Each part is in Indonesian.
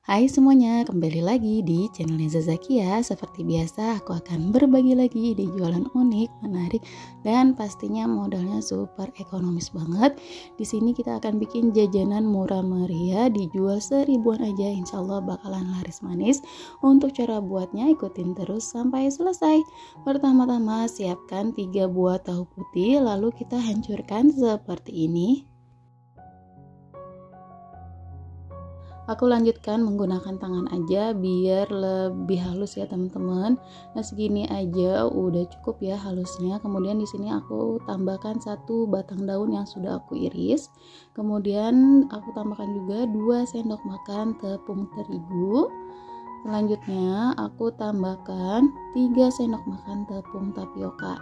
Hai semuanya, kembali lagi di channelnya Zazakia. Seperti biasa, aku akan berbagi lagi ide jualan unik, menarik, dan pastinya modalnya super ekonomis banget. Di sini kita akan bikin jajanan murah meriah, dijual seribuan aja, insya Allah bakalan laris manis. Untuk cara buatnya, ikutin terus sampai selesai. Pertama-tama, siapkan 3 buah tahu putih, lalu kita hancurkan seperti ini. Aku lanjutkan menggunakan tangan aja biar lebih halus ya teman-teman. Nah segini aja udah cukup ya halusnya. Kemudian di sini aku tambahkan 1 batang daun yang sudah aku iris. Kemudian aku tambahkan juga 2 sendok makan tepung terigu. Selanjutnya aku tambahkan 3 sendok makan tepung tapioka.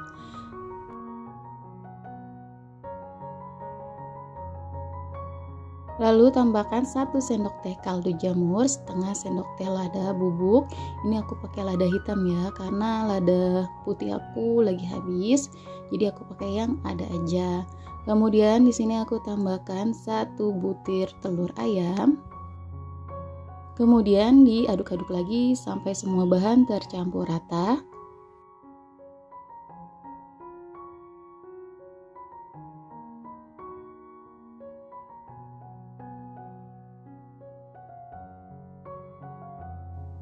Lalu tambahkan 1 sendok teh kaldu jamur, setengah sendok teh lada bubuk. Ini aku pakai lada hitam ya, karena lada putih aku lagi habis. Jadi aku pakai yang ada aja. Kemudian di sini aku tambahkan 1 butir telur ayam. Kemudian diaduk-aduk lagi sampai semua bahan tercampur rata.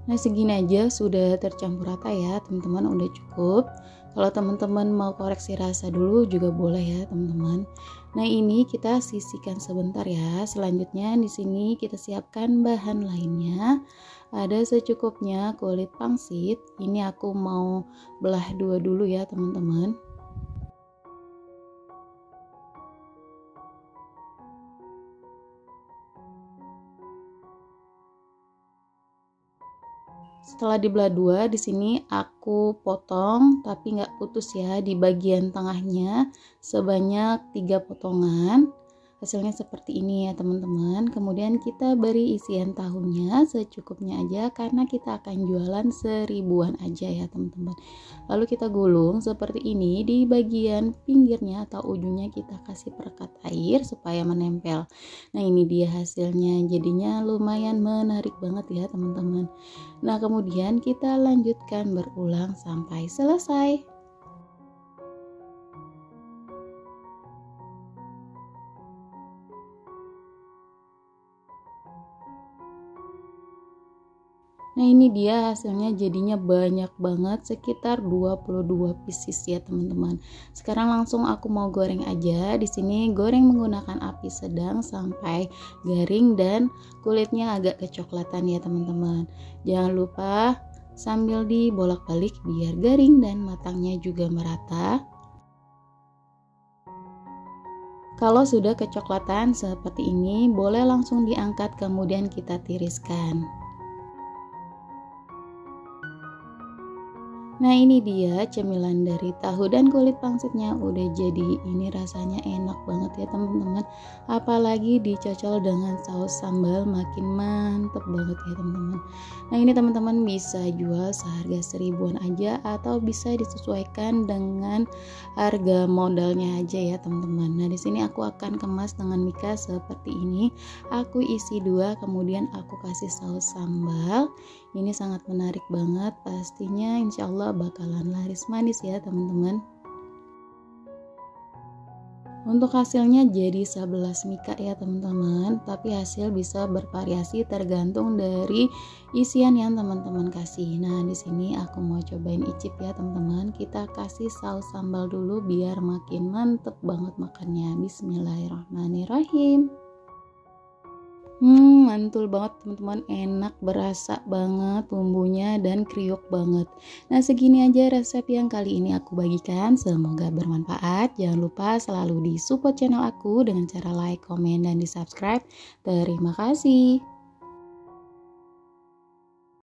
Nah segini aja sudah tercampur rata ya teman-teman, udah cukup. Kalau teman-teman mau koreksi rasa dulu juga boleh ya teman-teman. Nah ini kita sisihkan sebentar ya. Selanjutnya di sini kita siapkan bahan lainnya. Ada secukupnya kulit pangsit. Ini aku mau belah 2 dulu ya teman-teman. Setelah dibelah 2, di sini aku potong tapi nggak putus ya, di bagian tengahnya sebanyak 3 potongan. Hasilnya seperti ini ya teman-teman. Kemudian kita beri isian tahunya secukupnya aja karena kita akan jualan seribuan aja ya teman-teman. Lalu kita gulung seperti ini, di bagian pinggirnya atau ujungnya kita kasih perekat air supaya menempel. Nah ini dia hasilnya, jadinya lumayan menarik banget ya teman-teman. Nah kemudian kita lanjutkan berulang sampai selesai. Nah ini dia hasilnya, jadinya banyak banget, sekitar 22 pieces ya teman-teman. Sekarang langsung aku mau goreng aja. Di sini goreng menggunakan api sedang sampai garing dan kulitnya agak kecoklatan ya teman-teman. Jangan lupa sambil dibolak-balik biar garing dan matangnya juga merata. Kalau sudah kecoklatan seperti ini, boleh langsung diangkat kemudian kita tiriskan. Nah ini dia cemilan dari tahu dan kulit pangsitnya udah jadi. Ini rasanya enak banget ya teman-teman, apalagi dicocol dengan saus sambal makin mantep banget ya teman-teman. Nah ini teman-teman bisa jual seharga seribuan aja atau bisa disesuaikan dengan harga modalnya aja ya teman-teman. Nah di sini aku akan kemas dengan mika seperti ini. Aku isi 2, kemudian aku kasih saus sambal. Ini sangat menarik banget, pastinya insya Allah bakalan laris manis ya teman-teman. Untuk hasilnya jadi 11 mika ya teman-teman, tapi hasil bisa bervariasi tergantung dari isian yang teman-teman kasih. Nah di sini aku mau cobain icip ya teman-teman. Kita kasih saus sambal dulu biar makin mantep banget makannya. Bismillahirrahmanirrahim. Mantul banget teman-teman, enak, berasa banget bumbunya dan kriuk banget. Nah segini aja resep yang kali ini aku bagikan, semoga bermanfaat. Jangan lupa selalu di support channel aku dengan cara like, komen, dan di subscribe. Terima kasih.